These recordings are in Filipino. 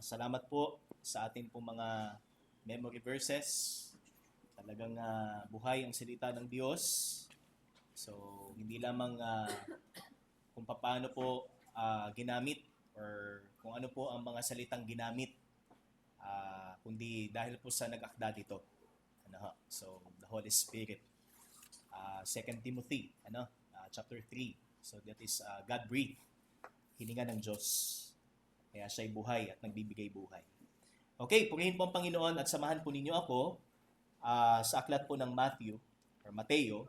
Salamat po sa ating pong mga memory verses. Talagang buhay ang salita ng Diyos. So, hindi lamang kung paano po ginamit or kung ano po ang mga salitang ginamit, kundi dahil po sa nag-akda dito. So, the Holy Spirit. 2 Timothy, chapter 3. So, that is God-breathed. Hininga ng Diyos. Kaya siya'y buhay at nagbibigay buhay. Okay, purihin po ang Panginoon at samahan po ninyo ako sa aklat po ng Mateo,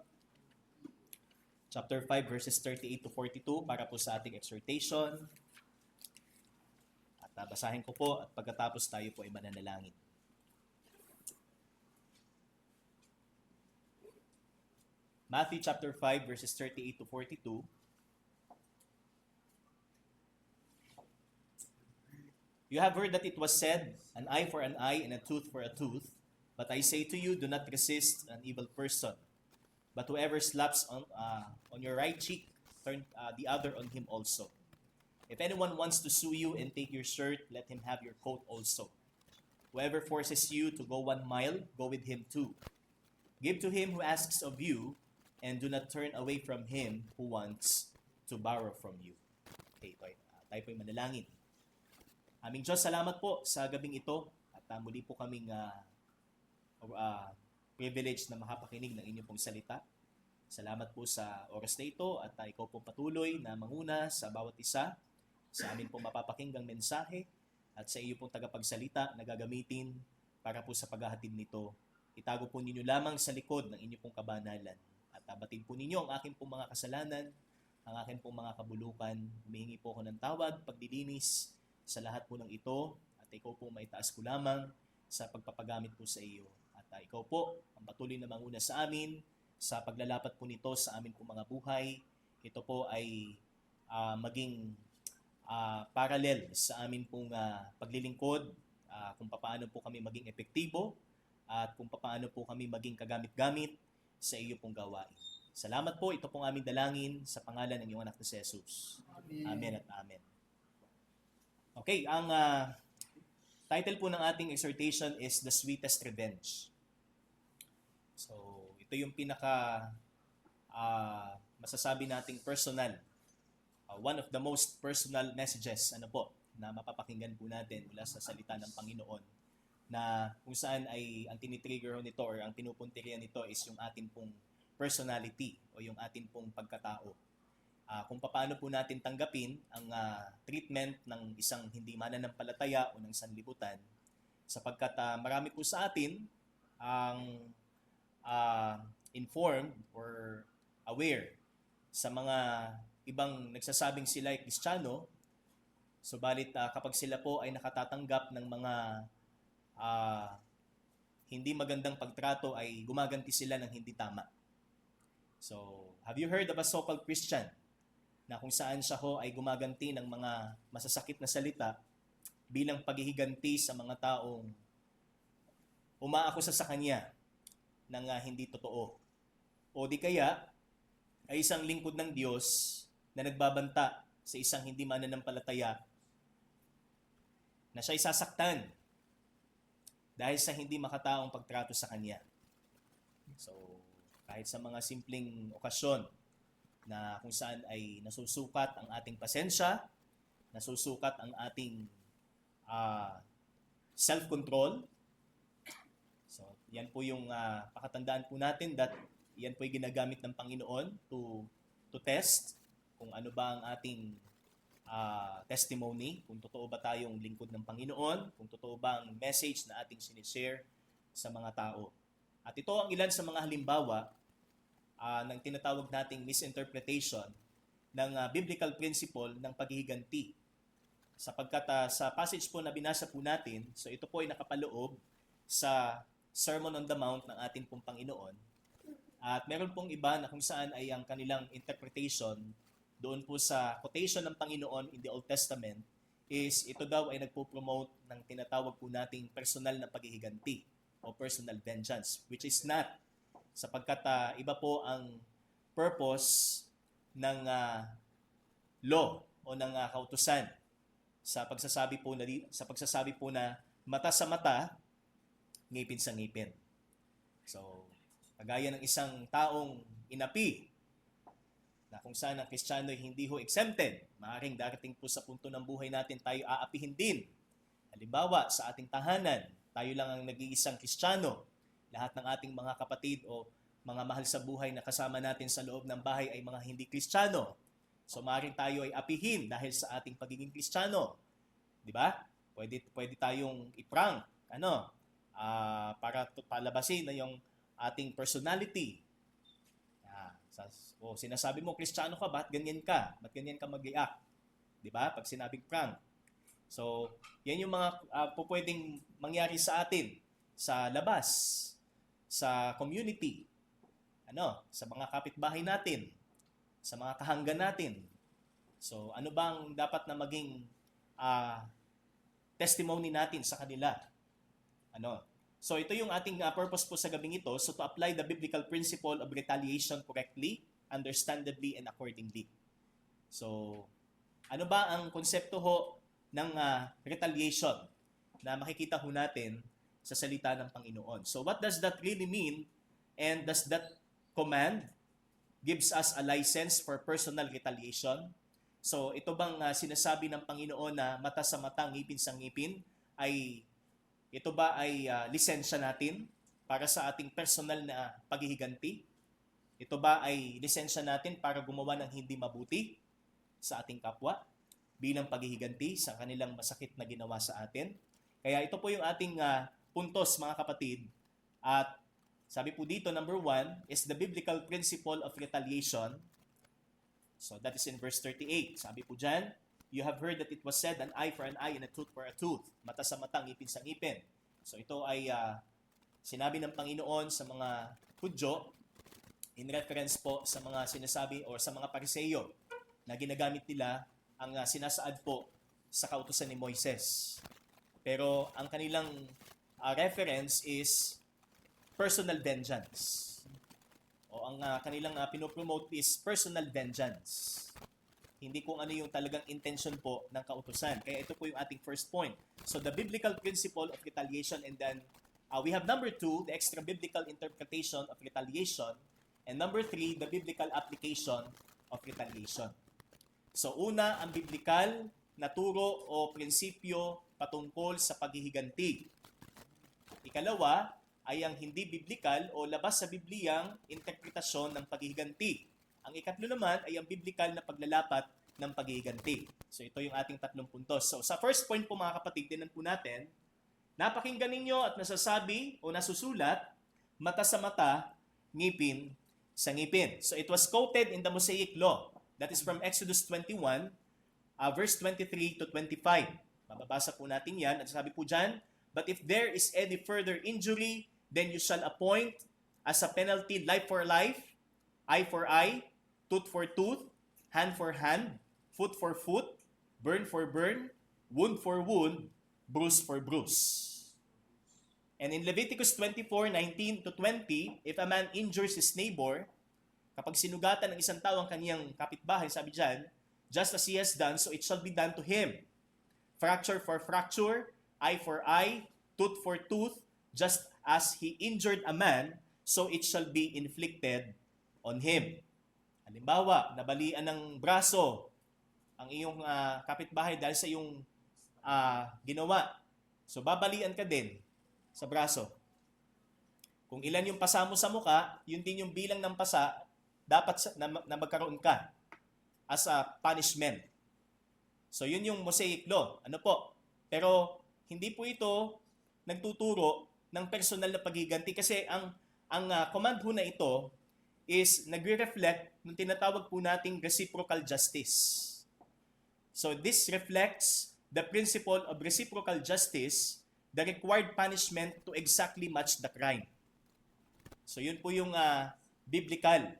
chapter 5, verses 38 to 42 para po sa ating exhortation. At basahin ko po at pagkatapos tayo po ay mananalangin. Matthew chapter 5, verses 38 to 42. You have heard that it was said, an eye for an eye and a tooth for a tooth. But I say to you, do not resist an evil person. But whoever slaps on your right cheek, turn the other on him also. If anyone wants to sue you and take your shirt, let him have your coat also. Whoever forces you to go 1 mile, go with him 2. Give to him who asks of you, and do not turn away from him who wants to borrow from you. Okay, tayo po'y manalangin. Aming Diyos, salamat po sa gabing ito at muli po kaming privilege na makapakinig ng inyong pong salita. Salamat po sa oras na ito at ikaw po patuloy na manguna sa bawat isa sa amin pong mapapakinggang mensahe at sa iyo pong tagapagsalita na gagamitin para po sa paghahatid nito. Itago po ninyo lamang sa likod ng inyong pong kabanalan at batid po ninyo ang aking pong mga kasalanan, ang aking pong mga kabulukan. Humihingi po ako ng tawad, pagdilinis sa lahat po ng ito at ikaw po maitaas ko lamang sa pagpapagamit po sa iyo. At ikaw po ang patuloy na manguna sa amin sa paglalapat po nito sa amin po mga buhay. Ito po ay maging parallel sa amin pong paglilingkod, kung paano po kami maging epektibo at kung paano po kami maging kagamit-gamit sa iyo pong gawain. Salamat po, ito pong aming dalangin sa pangalan ng iyong anak na si Jesus. Amen, amen at amen. Okay, ang title po ng ating exhortation is The Sweetest Revenge. So, ito yung pinaka masasabi nating personal, one of the most personal messages na mapapakinggan po natin mula sa salita ng Panginoon, na kung saan ay ang tinitrigger nito or ang pinupuntirya nito is yung ating pong personality o yung ating pong pagkatao. Kung paano po natin tanggapin ang treatment ng isang hindi mananampalataya o ng sanlibutan, sapagkat marami po sa atin ang informed or aware sa mga ibang nagsasabing sila ay Kristiyano, subalit kapag sila po ay nakatatanggap ng mga hindi magandang pagtrato ay gumaganti sila ng hindi tama. So, have you heard of a so-called Christian na kung saan siya ho ay gumaganti ng mga masasakit na salita bilang paghihiganti sa mga taong umaakusa sa kanya ng hindi totoo? O di kaya ay isang lingkod ng Diyos na nagbabanta sa isang hindi mananampalataya na siya ay sasaktan dahil sa hindi makataong pagtrato sa kanya. So, kahit sa mga simpleng okasyon na kung saan ay nasusukat ang ating pasensya, nasusukat ang ating self-control. So, yan po yung pakatandaan po natin that yan po yung ginagamit ng Panginoon to test kung ano ba ang ating testimony, kung totoo ba tayong lingkod ng Panginoon, kung totoo ba ang message na ating sinishare sa mga tao. At ito ang ilan sa mga halimbawa ng tinatawag nating misinterpretation ng biblical principle ng paghihiganti. Sapagkat sa passage po na binasa po natin, so ito po ay nakapaloob sa Sermon on the Mount ng ating pong Panginoon. At meron pong iba na kung saan ay ang kanilang interpretation doon po sa quotation ng Panginoon in the Old Testament is ito daw ay nagpo-promote ng tinatawag po nating personal na paghihiganti o personal vengeance, which is not, sapagkat iba po ang purpose ng law o ng kautusan sa pagsasabi po na mata sa mata, ngipin sa ngipin. So, kagaya ng isang taong inapi na kung saan ang Kristiyano ay hindi ho exempted, maaaring darating po sa punto ng buhay natin tayo aapihin din. Halimbawa, sa ating tahanan, tayo lang ang nag-iisang Kristiyano. Lahat ng ating mga kapatid o mga mahal sa buhay na kasama natin sa loob ng bahay ay mga hindi Kristiyano. So maaaring tayo ay apihin dahil sa ating pagiging Kristiyano. Di ba? Pwede tayong i-prank, para palabasin na yung ating personality. Sinasabi mo, Kristiyano ka, ba't ganyan ka? Ba't ganyan ka mag-react? Di ba? Pag sinabing prank. So, yan yung mga pwedeng mangyari sa atin, sa labas, sa community, sa mga kapitbahay natin, sa mga kahanggan natin. So, ano bang dapat na maging testimony natin sa kanila? So, ito yung ating purpose po sa gabing ito. So, to apply the biblical principle of retaliation correctly, understandably, and accordingly. So, ano ba ang konsepto ho ng retaliation na makikita ho natin sa salita ng Panginoon? So, what does that really mean? And does that command gives us a license for personal retaliation? So, ito bang sinasabi ng Panginoon na mata sa mata, ngipin sa ngipin, ito ba ay lisensya natin para sa ating personal na paghihiganti? Ito ba ay lisensya natin para gumawa ng hindi mabuti sa ating kapwa bilang paghihiganti sa kanilang masakit na ginawa sa atin? Kaya ito po yung ating puntos, mga kapatid. At sabi po dito, number 1 is the biblical principle of retaliation. So that is in verse 38. Sabi po dyan, you have heard that it was said, an eye for an eye and a tooth for a tooth. Mata sa mata, ngipin sa ngipin. So ito ay sinabi ng Panginoon sa mga Hudyo in reference po sa mga sinasabi o sa mga Pariseyo na ginagamit nila ang sinasaad po sa kautusan ni Moises. Pero ang kanilang reference is personal vengeance. O ang kanilang pinopromote is personal vengeance. Hindi kung ano yung talagang intention po ng kautusan. Kaya ito po yung ating first point. So the biblical principle of retaliation, and then we have number 2, the extra biblical interpretation of retaliation, and number 3, the biblical application of retaliation. So una, ang biblical na turo o prinsipyo patungkol sa paghihiganti. Ikalawa ay ang hindi biblikal o labas sa Bibliyang interpretasyon ng paghihiganti. Ang ikatlo naman ay ang biblikal na paglalapat ng paghihiganti. So ito yung ating 3 puntos. So sa first point po, mga kapatid, tinan po natin, napakinggan ninyo at nasasabi o nasusulat, mata sa mata, ngipin sa ngipin. So it was quoted in the Mosaic Law. That is from Exodus 21, verse 23 to 25. Mababasa po natin yan. At sabi po dyan, but if there is any further injury, then you shall appoint as a penalty life for life, eye for eye, tooth for tooth, hand for hand, foot for foot, burn for burn, wound for wound, bruise for bruise. And in Leviticus 24:19 to 20, if a man injures his neighbor, kapag sinugatan ng isang tao ang kaniyang kapitbahay, sabi dyan, just as he has done, so it shall be done to him. Fracture for fracture, eye for eye, tooth for tooth, just as he injured a man, so it shall be inflicted on him. Halimbawa, nabalian ng braso ang iyong kapitbahay dahil sa iyong ginawa. So babalian ka din sa braso. Kung ilan yung pasa mo sa muka, yun din yung bilang ng pasa dapat na magkaroon ka as a punishment. So yun yung Mosaic Law. Ano po? Pero hindi po ito nagtuturo ng personal na paghiganti kasi ang command ho na ito is nagre-reflect ng tinatawag po nating reciprocal justice. So this reflects the principle of reciprocal justice, the required punishment to exactly match the crime. So yun po yung biblical.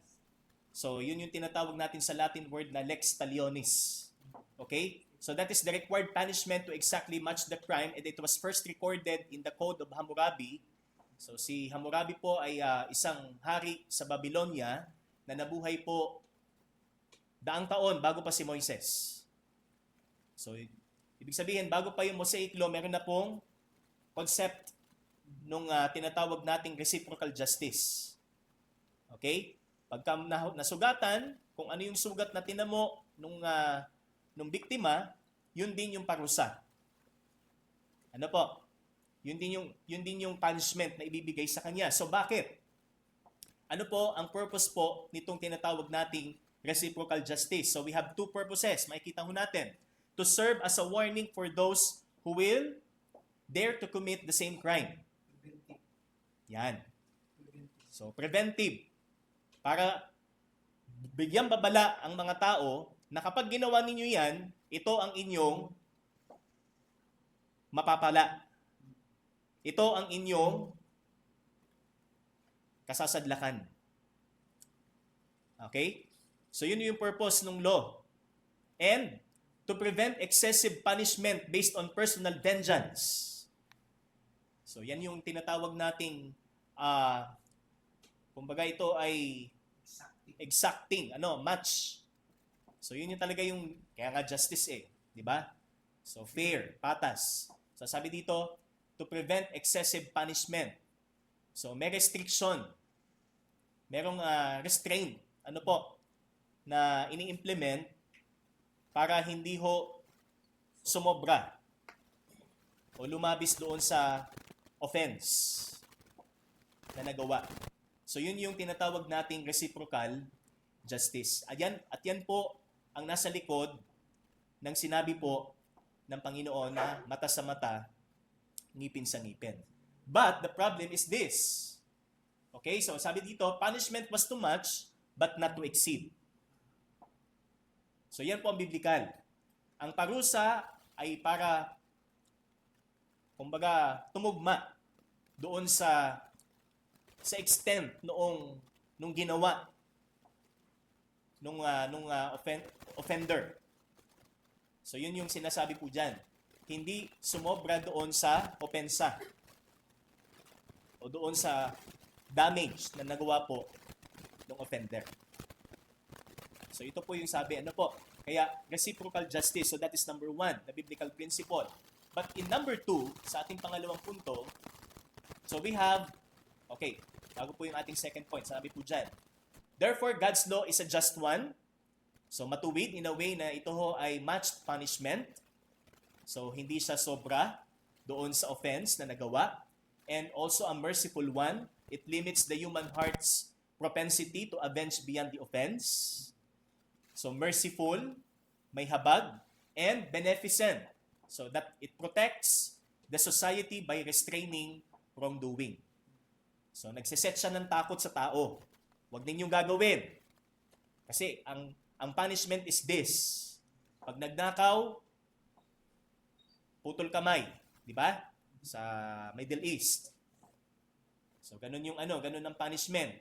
So yun yung tinatawag natin sa Latin word na lex talionis. Okay? So that is the required punishment to exactly match the crime, and it was first recorded in the Code of Hammurabi. So si Hammurabi po ay isang hari sa Babylonia na nabuhay po daang taon bago pa si Moises. So Ibig sabihin, bago pa yung Mosaic Law, meron na pong concept nung tinatawag nating reciprocal justice. Okay? Pagka nasugatan, kung ano yung sugat na tinamo nung biktima, yun din yung parusa. Ano po? Yun din yung punishment na ibibigay sa kanya. So bakit? Ano po ang purpose po nitong tinatawag nating reciprocal justice? So we have two purposes. Makikita ho natin. To serve as a warning for those who will dare to commit the same crime. Yan. So preventive. Para bigyang babala ang mga tao na kapag ginawa ninyo yan, ito ang inyong mapapala. Ito ang inyong kasasadlakan. Okay? So yun yung purpose ng law. And to prevent excessive punishment based on personal vengeance. So yan yung tinatawag nating kumbaga ito ay exacting, match. So yun yung talaga yung kaya nga justice di ba? So fair, patas. So sabi dito, to prevent excessive punishment. So may restriction. Merong restraint, na ini-implement para hindi ho sumobra o lumabis doon sa offense na nagawa. So yun yung tinatawag nating reciprocal justice. At yan po ang nasa likod ng sinabi po ng Panginoon na mata sa mata, ngipin sa ngipin. But the problem is this. Okay, so sabi dito, punishment was too much but not to exceed. So yan po ang biblikal. Ang parusa ay para, kumbaga, tumugma doon sa extent nung ginawa nung offender. So yun yung sinasabi po dyan. Hindi sumobra doon sa opensa o doon sa damage na nagawa po ng offender. So ito po yung sabi, kaya reciprocal justice. So that is number 1, the biblical principle. But in number 2, sa ating pangalawang punto, so we have, bago po yung ating second point, sabi po dyan, therefore, God's law is a just one. So matuwid in a way na ito ho ay matched punishment. So hindi siya sobra doon sa offense na nagawa. And also a merciful one. It limits the human heart's propensity to avenge beyond the offense. So merciful, may habag, and beneficent. So that it protects the society by restraining wrongdoing. So nagsiset siya ng takot sa tao. Huwag ninyong gagawin. Kasi ang punishment is this. Pag nagnakaw, putol kamay, di ba? Sa Middle East. So ganun yung ganun ang punishment.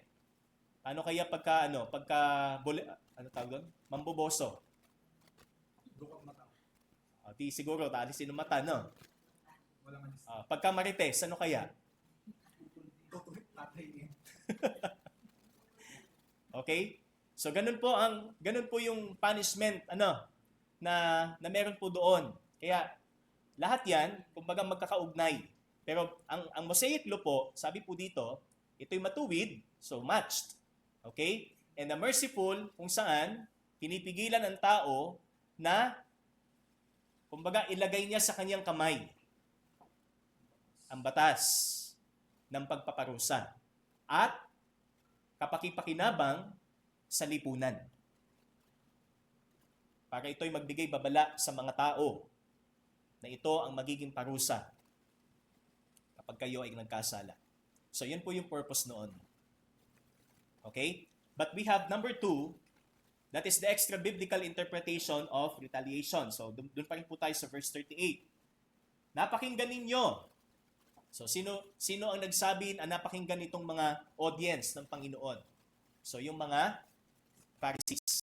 Ano kaya pagka tawag doon? Mamboboso. Dukot mata. Di siguro taalisin ng mata, no? Walang anis. Pagka marites, ano kaya? Tatay. Okay? So ganun po yung punishment na meron po doon. Kaya lahat 'yan kumbaga magkakaugnay. Pero ang Mosaic law po, sabi po dito, ito'y matuwid, so matched. Okay? And the merciful kung saan pinipigilan ang tao na kumbaga ilagay niya sa kanyang kamay ang batas ng pagpaparusa at kapakipakinabang sa lipunan. Para ito'y magbigay babala sa mga tao na ito ang magiging parusa kapag kayo ay nagkasala. So, yun po yung purpose noon. Okay? But we have number 2, that is the extra-biblical interpretation of retaliation. So, dun pa rin po tayo sa verse 38. Napakinggan ninyo. So, sino ang nagsabi na napakinggan itong mga audience ng Panginoon? So, yung mga Pharisees.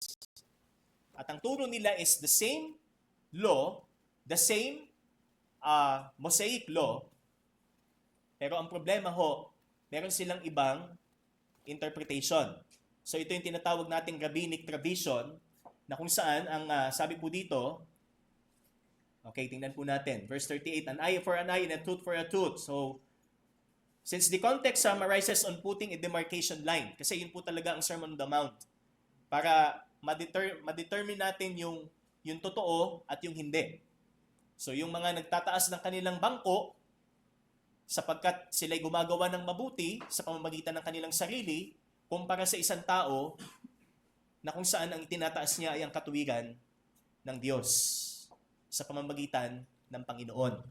At ang turo nila is the same law, the same Mosaic law, pero ang problema meron silang ibang interpretation. So ito yung tinatawag nating rabbinic tradition na kung saan ang sabi po dito, Okay, tingnan po natin. Verse 38, an eye for an eye and a tooth for a tooth. So, since the context summarizes on putting a demarcation line, kasi yun po talaga ang Sermon on the Mount, para ma-determine natin yung totoo at yung hindi. So, yung mga nagtataas ng kanilang bangko, sapagkat sila'y gumagawa ng mabuti sa pamamagitan ng kanilang sarili, kumpara sa isang tao na kung saan ang itinataas niya ay ang katuwiran ng Diyos sa pamamagitan ng Panginoon.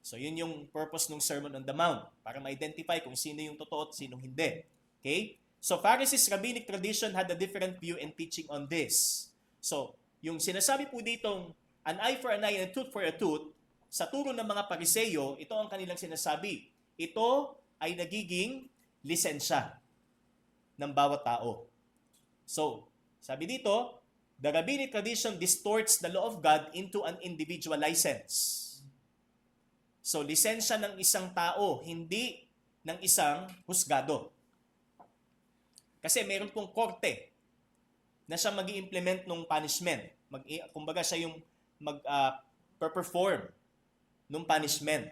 So, yun yung purpose ng Sermon on the Mount, para ma-identify kung sino yung totoo at sino hindi. Okay? So, Pharisees' rabbinic tradition had a different view and teaching on this. So, yung sinasabi po ditong an eye for an eye and a tooth for a tooth, sa turo ng mga Pariseyo, ito ang kanilang sinasabi. Ito ay nagiging lisensya ng bawat tao. So, sabi dito, the rabbinic tradition distorts the law of God into an individual license. So, lisensya ng isang tao, hindi ng isang husgado. Kasi meron pong korte na siya mag-i-implement ng punishment. Kumbaga siya yung perform ng punishment.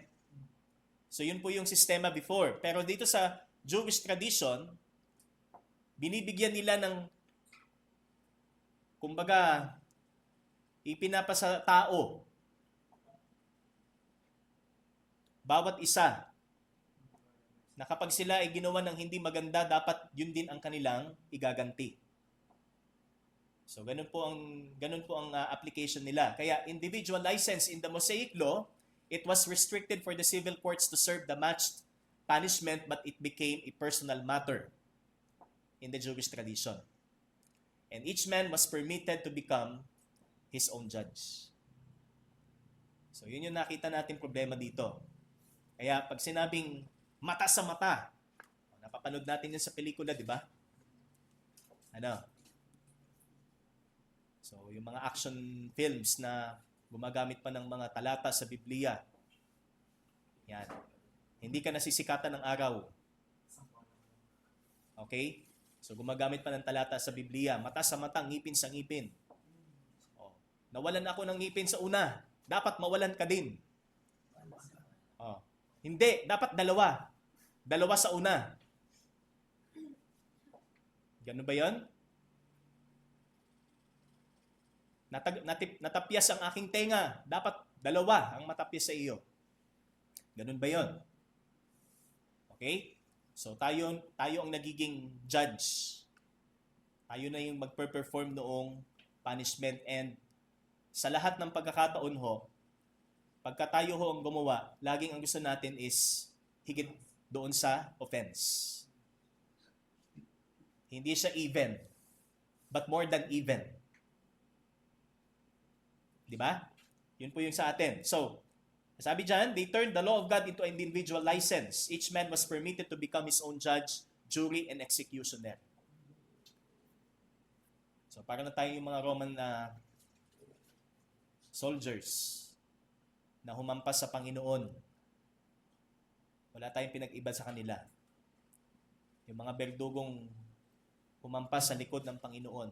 So, yun po yung sistema before. Pero dito sa Jewish tradition, binibigyan nila ng, kumbaga, ipinapasa tao bawat isa na kapag sila ay ginawa ng hindi maganda, dapat yun din ang kanilang igaganti. So ganun po ang application nila. Kaya individual license in the Mosaic law, it was restricted for the civil courts to serve the matched punishment, but it became a personal matter in the Jewish tradition. And each man was permitted to become his own judge. So yun yung nakita natin problema dito. Kaya pag sinabing mata sa mata, napapanood natin yun sa pelikula, di ba? Ano? So, yung mga action films na gumagamit pa ng mga talata sa Biblia. Yan. Hindi ka nasisikatan ng araw. Okay? So, gumagamit pa ng talata sa Biblia. Mata sa mata, ngipin sa ngipin. Oh. Nawalan ako ng ngipin sa una. Dapat mawalan ka din. Oh. Hindi, dapat dalawa. Dalawa sa una. Ganun ba yun? Natapyas ang aking tenga. Dapat dalawa ang matapyas sa iyo. Ganun ba yun? Okay? So tayo ang nagiging judge. Tayo na yung magpe-perform noong punishment, and sa lahat ng pagkakataon ho, pagka tayo ho ang gumawa, laging ang gusto natin is higit doon sa offense. Hindi siya even, but more than even. Di ba? Yun po yung sa atin. So, sabi dyan, they turned the law of God into an individual license. Each man was permitted to become his own judge, jury, and executioner. So, para na tayo yung mga Roman soldiers na humampas sa Panginoon. Wala tayong pinag-iba sa kanila. Yung mga berdugong humampas sa likod ng Panginoon.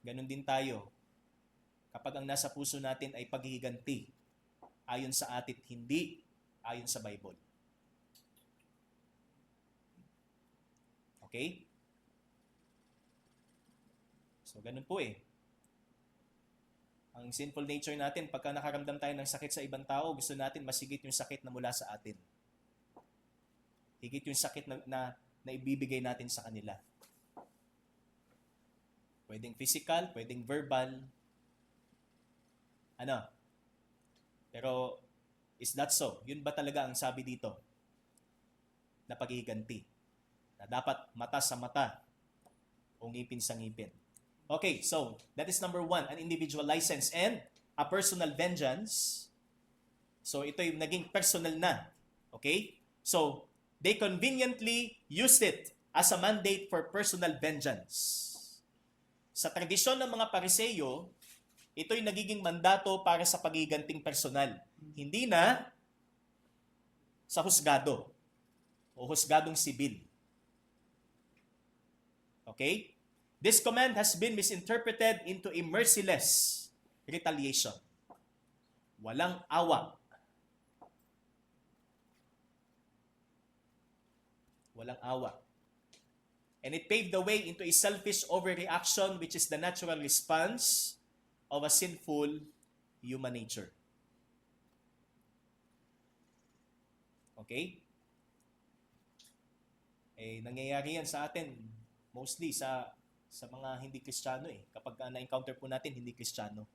Ganon din tayo. Kapag ang nasa puso natin ay paghihiganti, ayon sa atin, hindi ayon sa Bible. Okay? So, ganun po eh. Ang sinful nature natin, pagka nakaramdam tayo ng sakit sa ibang tao, gusto natin masigit yung sakit na mula sa atin. Higit yung sakit na ibibigay natin sa kanila. Pwedeng physical, pwedeng verbal. Ano? Pero, is that so? Yun ba talaga ang sabi dito? Na paghihiganti. Na dapat mata sa mata o ngipin sa ngipin. Okay, so that is number 1, an individual license and a personal vengeance. So ito yung naging personal na. Okay? So they conveniently used it as a mandate for personal vengeance. Sa tradisyon ng mga Pariseyo, ito'y nagiging mandato para sa paghiganting personal. Hindi na sa husgado o husgadong sibil. Okay? This command has been misinterpreted into a merciless retaliation. Walang awa. Walang awa. And it paved the way into a selfish overreaction, which is the natural response of a sinful human nature. Okay? Nangyayari yan sa atin mostly sa mga hindi Kristiyano kapag na-encounter po natin hindi Kristiyano.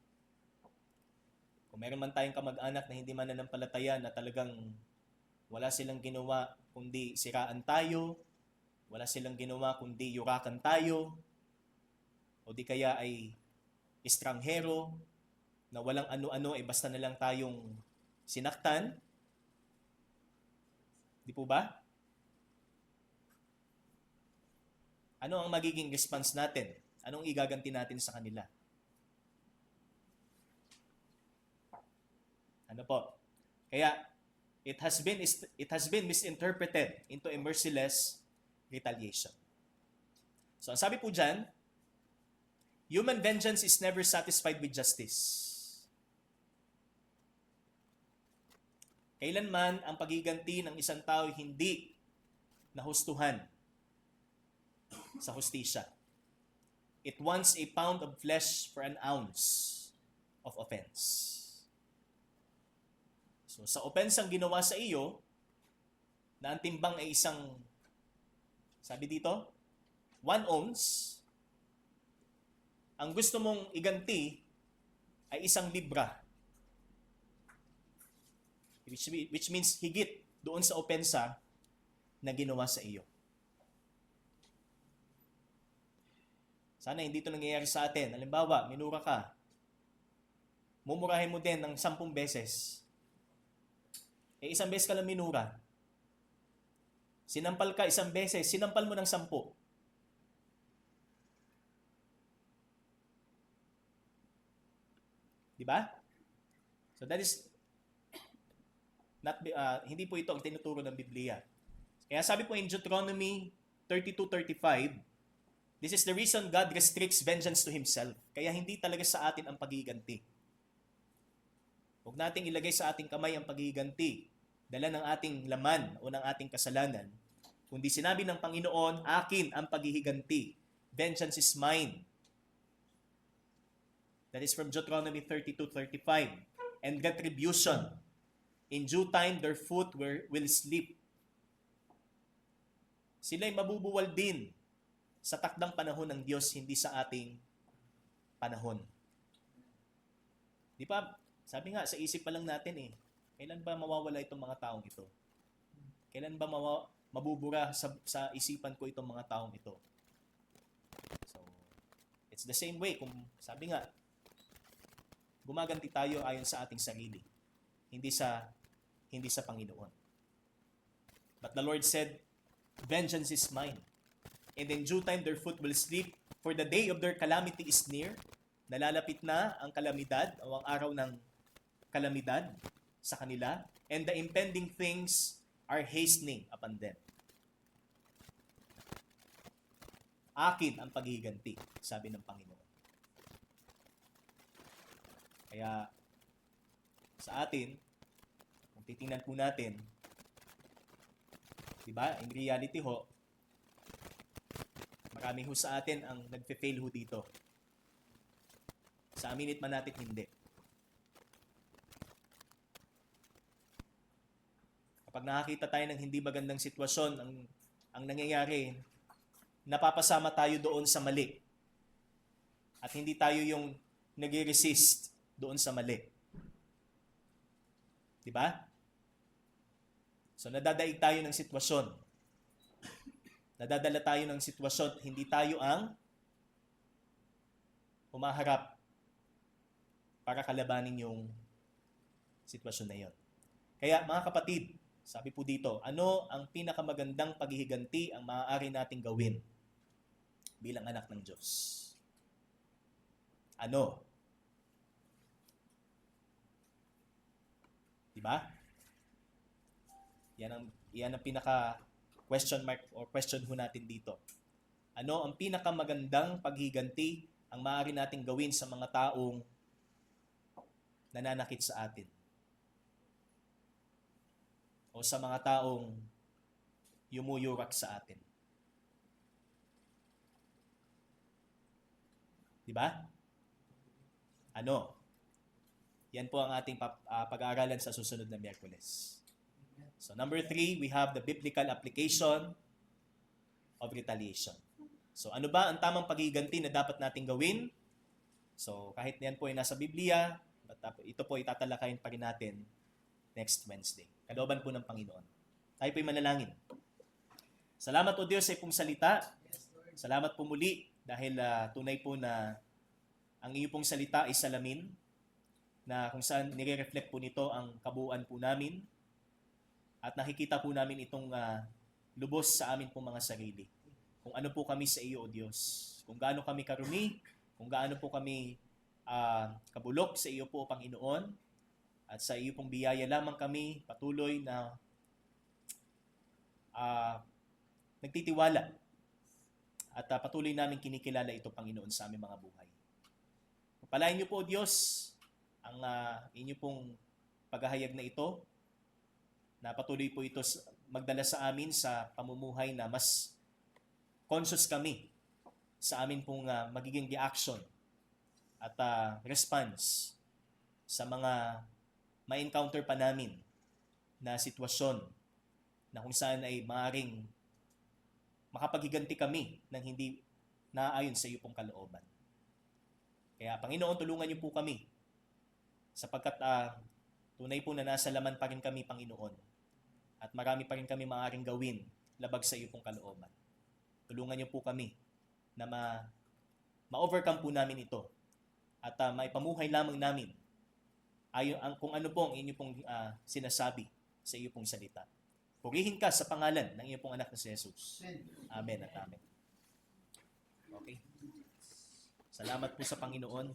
Kung meron man tayong kamag-anak na hindi mananampalataya na talagang wala silang ginawa kundi siraan tayo, wala silang ginawa kundi yurakan tayo, o di kaya ay estranghero na walang ano-ano basta na lang tayong sinaktan. Di po ba? Ano ang magiging response natin? Anong igaganti natin sa kanila? Ano po? Kaya it has been misinterpreted into a merciless retaliation. So ang sabi po diyan, human vengeance is never satisfied with justice. Kailanman ang pagiganti ng isang tao hindi nahustuhan sa hustisya. It wants a pound of flesh for an ounce of offense. So sa opensang ginawa sa iyo, na ang timbang ay isang, sabi dito, 1 ounce, ang gusto mong iganti ay 1 libra. Which means higit doon sa opensa na ginawa sa iyo. Sana hindi ito nangyayari sa atin. Halimbawa, minura ka. Mumurahin mo din ng 10 beses. 1 beses ka lang minura. Sinampal ka 1 beses, sinampal mo ng 10. Di ba? So that is hindi po ito ang tinuturo ng Biblia. Kaya sabi po in Deuteronomy 32:35, this is the reason God restricts vengeance to Himself. Kaya hindi talaga sa atin ang paghiganti. Huwag nating ilagay sa ating kamay ang paghiganti, dala ng ating laman o ng ating kasalanan. Kundi sinabi ng Panginoon, akin ang paghihiganti. Vengeance is mine. That is from Deuteronomy 32:35. And retribution. In due time, their foot will sleep. Sila'y mabubuwal din sa takdang panahon ng Diyos, hindi sa ating panahon. Di ba? Sabi nga, sa isip pa lang natin kailan ba mawawala itong mga taong ito? Kailan ba mabubura sa isipan ko itong mga taong ito? So, it's the same way. Kung sabi nga, gumaganti tayo ayon sa ating sarili. Hindi sa Panginoon. But the Lord said, vengeance is mine. And in due time their foot will sleep, for the day of their calamity is near. Nalalapit na ang kalamidad o ang araw ng kalamidad sa kanila, and the impending things are hastening upon them. Akin ang paghiganti, sabi ng Panginoon. Kaya sa atin, kung titingnan po natin, di ba, in reality ho, marami ho sa atin ang nagfe-fail ho dito. Sa aminit man natin hindi. Kapag nakakita tayo ng hindi magandang sitwasyon, ang nangyayari, napapasama tayo doon sa mali. At hindi tayo yung nag-resist doon sa mali. Di ba? So nadadaig tayo ng sitwasyon. Nadadala tayo ng sitwasyon, hindi tayo ang humaharap para kalabanin yung sitwasyon na yon. Kaya mga kapatid, sabi po dito, ano ang pinakamagandang paghihiganti ang maaari nating gawin bilang anak ng Diyos? Ano? Diba? Yan ang pinaka question mark or question ho natin dito. Ano ang pinakamagandang paghiganti ang maaari nating gawin sa mga taong nananakit sa atin. O sa mga taong yumuyurak sa atin. Di ba? Ano? Yan po ang ating pag-aaralan sa susunod na Miyerkules. So number 3, we have the biblical application of retaliation. So ano ba ang tamang pagiganti na dapat nating gawin? So kahit yan po ay nasa Biblia, ito po itatalakayin pa rin natin next Wednesday. Kalooban po ng Panginoon. Tayo po'y manalangin. Salamat po Diyos sa iyong salita. Salamat po muli dahil tunay po na ang iyong pong salita ay salamin na kung saan nire-reflect po nito ang kabuuan po namin at nakikita po namin itong lubos sa amin pong mga sarili. Kung ano po kami sa iyo, O Diyos. Kung gaano kami karumi, kung gaano po kami kabulok sa iyo po, Panginoon. At sa iyo pong biyaya lamang kami patuloy na nagtitiwala. At patuloy namin kinikilala ito, Panginoon, sa aming mga buhay. Pagpalain niyo po, O Diyos, ang inyo pong paghahayag na ito, na patuloy po ito magdala sa amin sa pamumuhay na mas conscious kami sa amin pong magiging reaction at response sa mga ma-encounter pa namin na sitwasyon na kung saan ay maaaring makapaghiganti kami ng hindi naayon sa iyo pong kalooban. Kaya Panginoon, tulungan niyo po kami sapagkat tunay po na nasa laman pa rin kami, Panginoon. At marami pa rin kami maaaring gawin labag sa iyo pong kalooban. Tulungan niyo po kami na ma-overcome po namin ito at maipamuhay lamang namin kung ano po ang inyo pong sinasabi sa iyo pong salita. Purihin ka sa pangalan ng iyong pong anak na si Jesus. Amen at amen. Okay. Salamat po sa Panginoon.